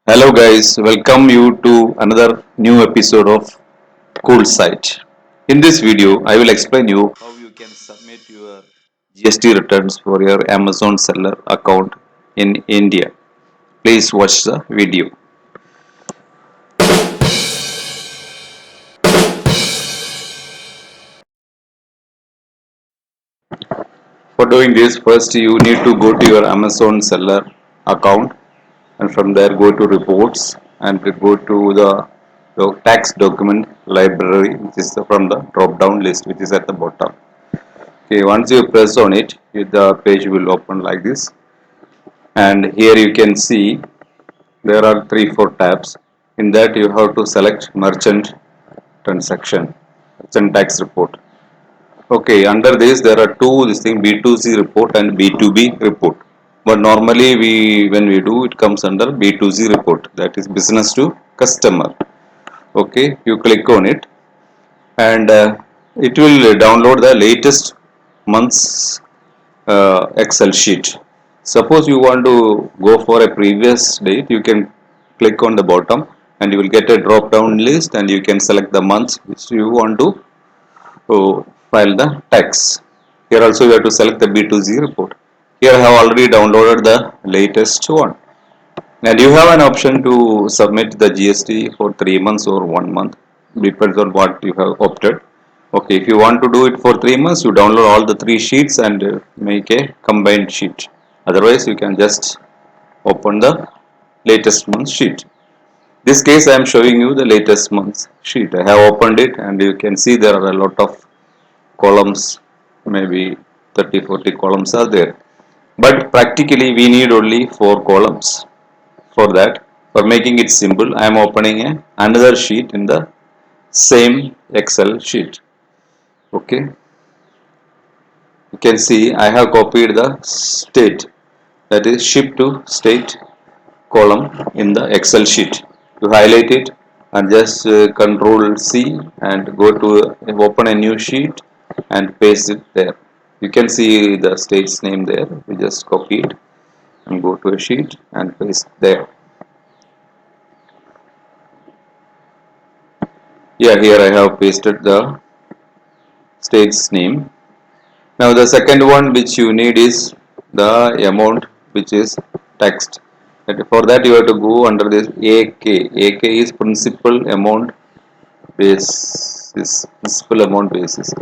Hello guys, welcome you to another new episode of Cool Site. In this video, I will explain you how you can submit your GST returns for your Amazon seller account in India. Please watch the video. For doing this, first you need to go to your Amazon seller account and from there go to reports and go to the tax document library which is from the drop down list which is at the bottom. Okay, once you press on it, the page will open like this, and here you can see there are 3 4 tabs. In that you have to select merchant transaction, merchant tax report. Okay, under this there are two this thing B2C report and B2B report. But normally when we do it comes under B2C report, that is business to customer. Okay, you click on it and it will download the latest month's Excel sheet. Suppose you want to go for a previous date, you can click on the bottom and you will get a drop down list and you can select the months which you want to file the tax. Here also you have to select the B2C report. Here I have already downloaded the latest one. And you have an option to submit the GST for 3 months or 1 month, depends on what you have opted. Okay, if you want to do it for 3 months, you download all the 3 sheets and make a combined sheet. Otherwise, you can just open the latest month sheet. This case, I am showing you the latest month sheet. I have opened it and you can see there are a lot of columns, maybe 30 40 columns are there. But practically, we need only 4 columns. For that, for making it simple, I am opening another sheet in the same Excel sheet. Okay, you can see I have copied the state, that is ship to state column in the Excel sheet. You highlight it and just Control C and go to open a new sheet and paste it there. You can see the state's name there. We just copy it and go to a sheet and paste there. Yeah, here I have pasted the state's name. Now the second one which you need is the amount which is text. For that you have to go under this AK. AK is principal amount basis. Principal amount basis.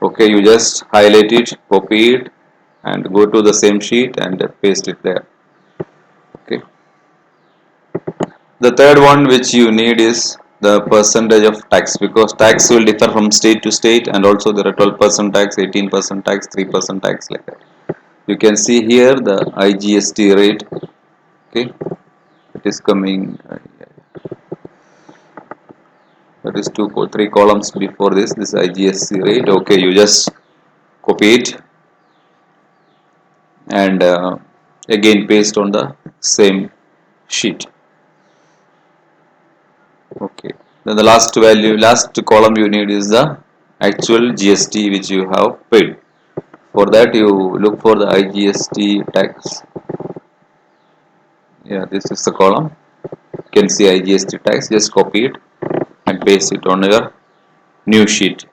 Okay, you just highlight it, copy it, and go to the same sheet and paste it there. Okay. The third one which you need is the percentage of tax, because tax will differ from state to state, and also there are 12% tax, 18% tax, 3% tax, like that. You can see here the IGST rate. Okay, it is coming. That is 3 columns before this IGST rate. Okay, you just copy it and again paste on the same sheet. Okay, then the last column you need is the actual GST which you have paid. For that you look for the IGST tax. Yeah, this is the column. You can see IGST tax. Just copy it and paste it on your new sheet.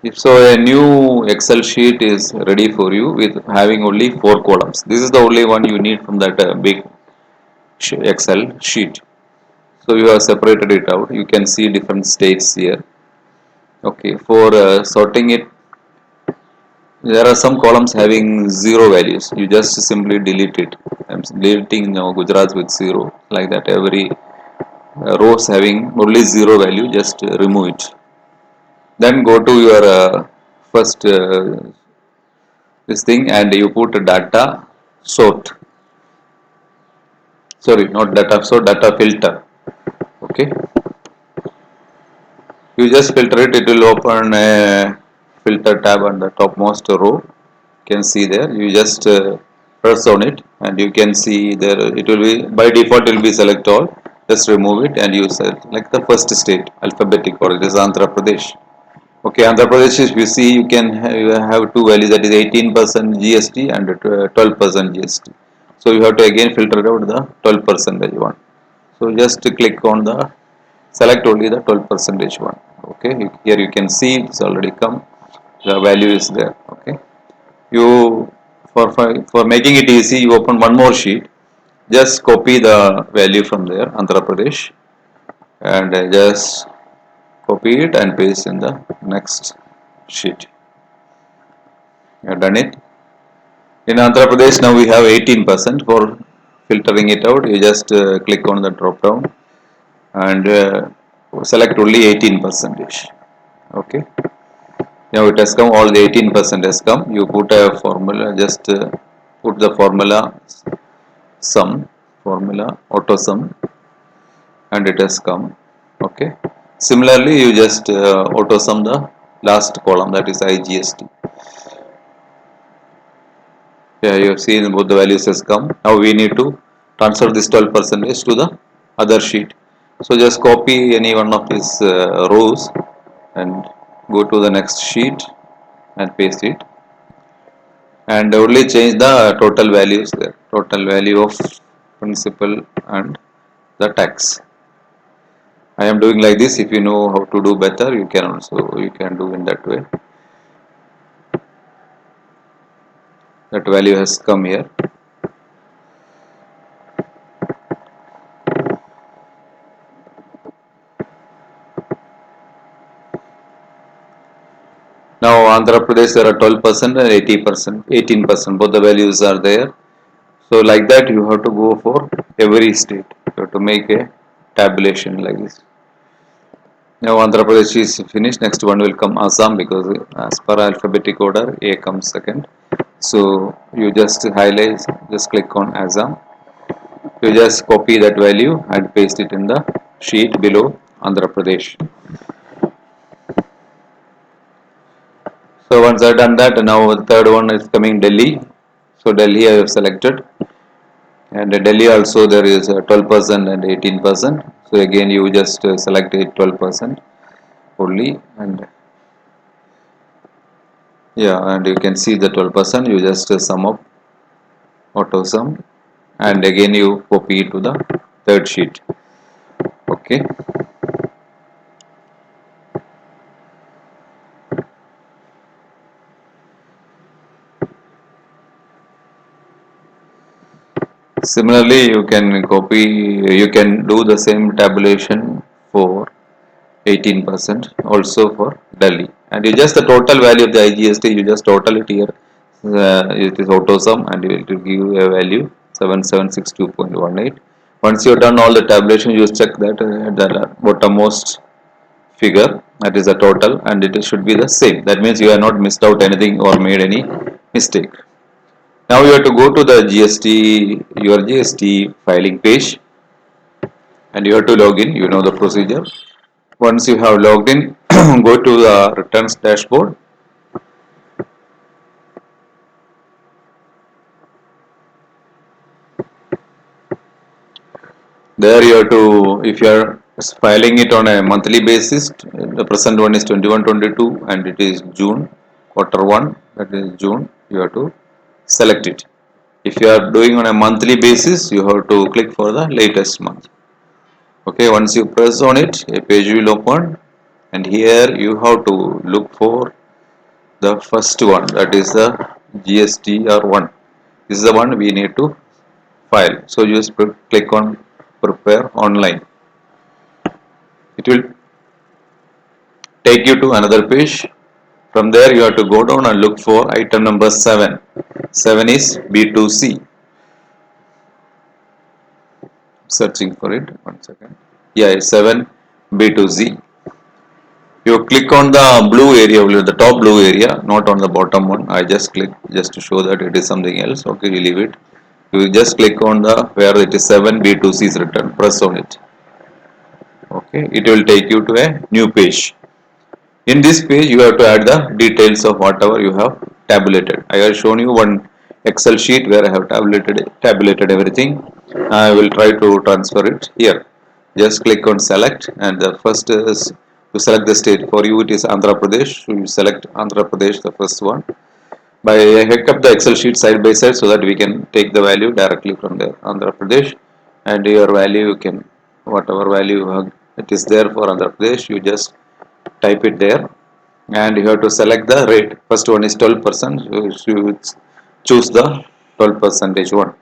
If so, a new Excel sheet is ready for you with having only 4 columns. This is the only one you need from that big Excel sheet. So you have separated it out. You can see different states here. Okay, for sorting it, there are some columns having 0 values. You just simply delete it. I'm deleting Gujarat with 0, like that. Every rows having only 0 value, just remove it. Then go to your first this thing and you put data sort. Sorry, not data sort, data filter. Okay, you just filter it. It will open a filter tab on the topmost row. You can see there. You just press on it and you can see there. It will be by default. It will be select all. Just remove it and you select the first state, alphabetic order. It is Andhra Pradesh. Okay, Andhra Pradesh, if you see, you can have two values, that is 18% GST and 12% GST. So you have to again filter out the 12 percentage one. So just click on the select only the 12 percentage one. Okay, here you can see it's already come. The value is there. Okay, you for making it easy, you open one more sheet. Just copy the value from there, Andhra Pradesh, and just copy it and paste in the next sheet. You have done it. In Andhra Pradesh now we have 18%. For filtering it out, you just click on the drop down and select only 18 percentage. Okay, now it has come, all the 18% has come. You put a formula, just put the formula sum, formula auto sum, and it has come. Okay, similarly you just auto sum the last column, that is IGST. Yeah, you have seen both the values has come. Now we need to transfer this 12 percentage to the other sheet. So just copy any one of these rows and go to the next sheet and paste it, and only change the total values there, total value of principal and the tax. I am doing like this. If you know how to do better, you can also do in that way. That value has come here. Now Andhra Pradesh there are 12% and 80%, 18%. Both the values are there. So like that you have to go for every state. You have to make a tabulation like this. Now Andhra Pradesh is finished. Next one will come Assam, because as per alphabetic order A comes second. So you just highlight, just click on Assam. You just copy that value and paste it in the sheet below Andhra Pradesh. So once I done that, now the third one is coming Delhi. So Delhi I have selected, and Delhi also there is 12% and 18%. So again you just select it 12% only, and yeah, and you can see the 12%. You just sum up, auto sum, and again you copy it to the third sheet. Okay. Similarly, you can do the same tabulation for 18% also for Delhi, and you just the total value of the IGST, you just total it here. It is auto sum, and it will give you a value 7762.18. Once you have done all the tabulation, you check that the bottommost figure, that is the total, and it should be the same. That means you have not missed out anything or made any mistake. Now you have to go to the your GST filing page, and you have to log in. You know the procedure. Once you have logged in, go to the returns dashboard. There you have to, if you are filing it on a monthly basis, the present one is 21-22 and it is June, quarter 1, that is June, you have to select it. If you are doing on a monthly basis, you have to click for the latest month. Okay, once you press on it, a page will open, and here you have to look for the first one, that is the GSTR1. This is the one we need to file. So you just click on prepare online. It will take you to another page. From there you have to go down and look for item number 7. 7 is B2C. Searching for it, 1 second. Yeah, it's 7 B2Z. You click on the blue area, the top blue area, not on the bottom one. I just click just to show that it is something else. Okay, you leave it. You just click on the where it is 7 B2C is written. Press on it. Okay, it will take you to a new page. In this page, you have to add the details of whatever you have tabulated. I have shown you one Excel sheet where I have tabulated everything. I will try to transfer it here. Just click on select, and the first is to select the state. For you it is Andhra Pradesh, so you select Andhra Pradesh, the first one. By hook up the Excel sheet side by side so that we can take the value directly from the Andhra Pradesh, and your value you can, whatever value it is there for Andhra Pradesh, you just type it there, and you have to select the rate. First one is 12%, you choose the 12 percentage one.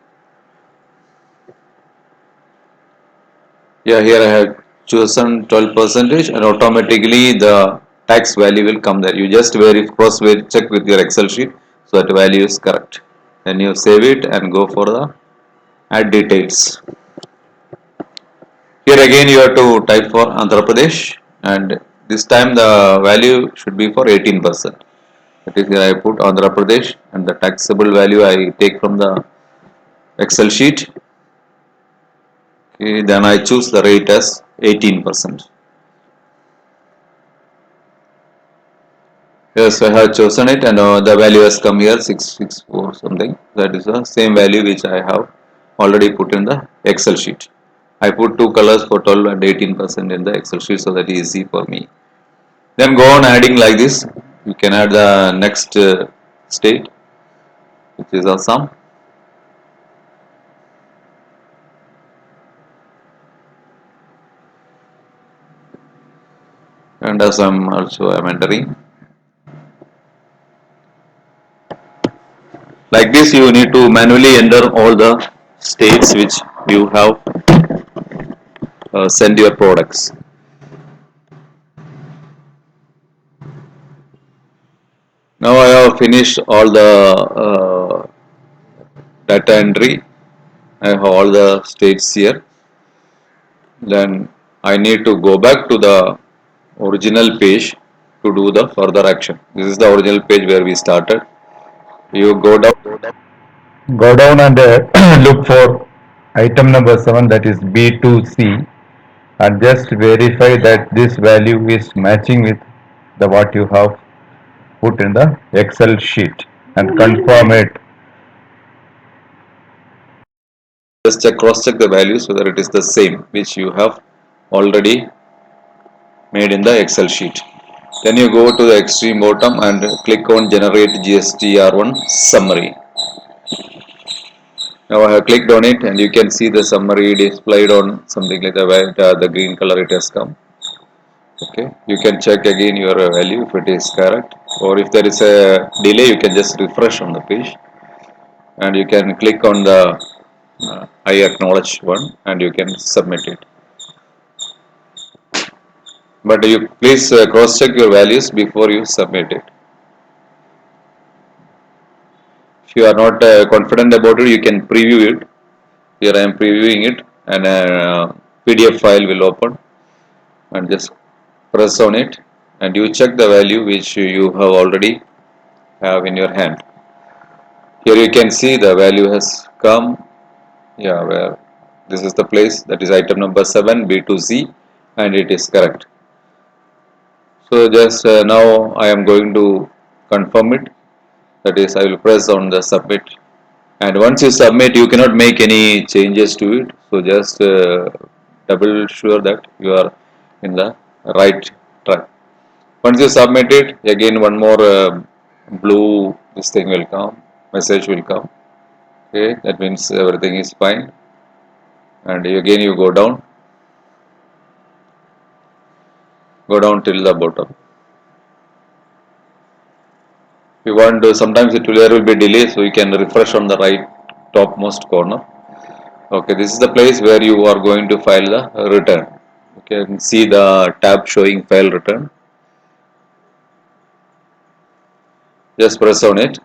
Yeah, here I have chosen 12 percentage, and automatically the tax value will come there. You just first check with your Excel sheet so that value is correct. Then you save it and go for the add details. Here again you have to type for Andhra Pradesh, and this time the value should be for 18%. That is, here I put Andhra Pradesh and the taxable value I take from the Excel sheet. Okay, then I choose the rate as 18%. Yes, I have chosen it, and the value has come here 664 something. That is the same value which I have already put in the Excel sheet. I put two colors for 12 and 18% in the Excel sheet, so that is easy for me. Then go on adding like this. You can add the next state, which is Assam. And Assam also I am entering. Like this, you need to manually enter all the states which you have send your products. Now I have finished all the data entry. I have all the states here. Then I need to go back to the original page to do the further action. This is the original page where we started. You go down. Go down and look for item number 7, that is B2C, and just verify that this value is matching with the what you have put in the Excel sheet and confirm it. Just cross check the value so that it is the same which you have already made in the Excel sheet. Then you go to the extreme bottom and click on generate GSTR1 summary. Now I have clicked on it, and you can see the summary displayed on something like the green color it has come. Okay, you can check again your value if it is correct, or if there is a delay you can just refresh on the page, and you can click on the I acknowledge one, and you can submit it. But you please cross check your values before you submit it. If you are not confident about it, you can preview it. Here I am previewing it, and a PDF file will open, and just press on it, and you check the value which you have already have in your hand. Here you can see the value has come. Yeah, where this is the place, that is item number 7 B2C, and it is correct. So just now I am going to confirm it, that is I will press on the submit, and once you submit you cannot make any changes to it, so just double sure that you are in the right track. Once you submit it, again one more blue this thing will come, message will come. Okay, that means everything is fine, and again you go down till the bottom. If you want to, sometimes there will be delay, so you can refresh on the right topmost corner. Okay, this is the place where you are going to file the return. Okay, you can see the tab showing file return. Just press on it.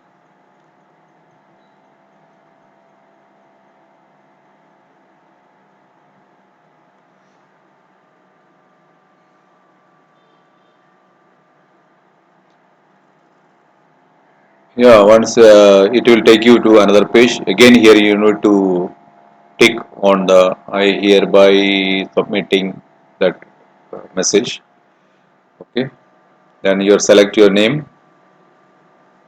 Yeah, once it will take you to another page. Again, here you need to tick on the I hereby submitting that message. Okay, then you select your name,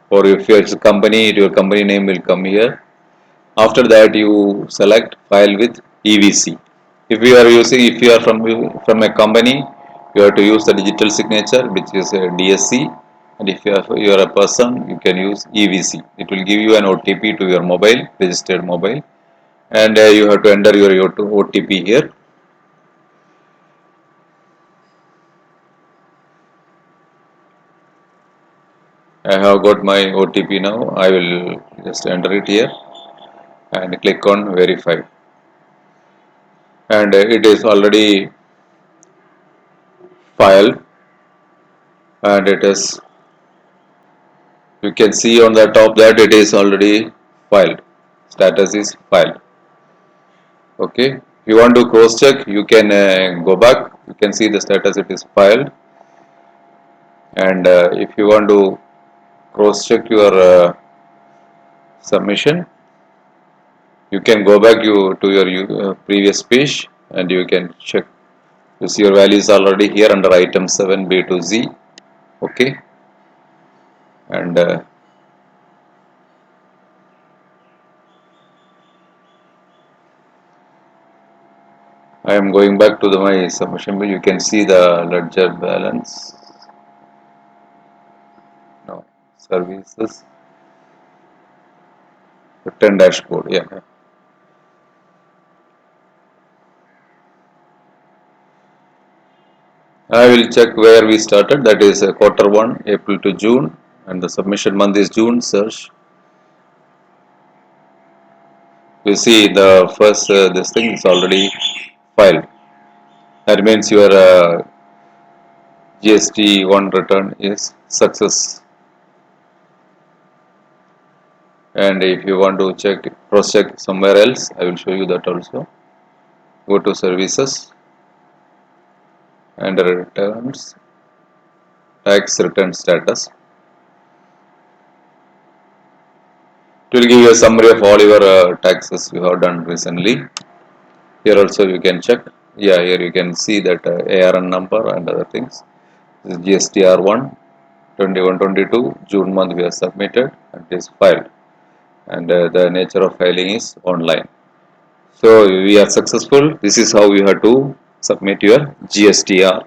or if it's a company, your company name will come here. After that, you select file with EVC. If you are from a company, you have to use the digital signature, which is a DSC. And if you are a person, you can use EVC. It will give you an OTP to your mobile, registered mobile, and you have to enter your OTP here. I have got my OTP now. I will just enter it here and click on verify. And it is already filed, and it is, you can see on the top that it is already filed. Status is filed. Okay. If you want to cross check, you can go back. You can see the status, it is filed. And if you want to cross check your submission, you can go back to your previous page and you can check. You see your value is already here under item 7 B to Z. Okay. And I am going back to my submission bill. You can see the ledger balance. No, services. Return dashboard. Yeah. I will check where we started. That is quarter 1, April to June, and the submission month is June. Search. You see the first this thing is already filed. That means your GST1 return is success. And if you want to check cross check somewhere else, I will show you that also. Go to services and returns, tax return status. It will give you a summary of all your taxes you have done recently. Here also you can check. Yeah, here you can see that ARN number and other things. This is GSTR1 2122 June month we have submitted and it is filed, and the nature of filing is online. So we are successful. This is how you have to submit your GSTR.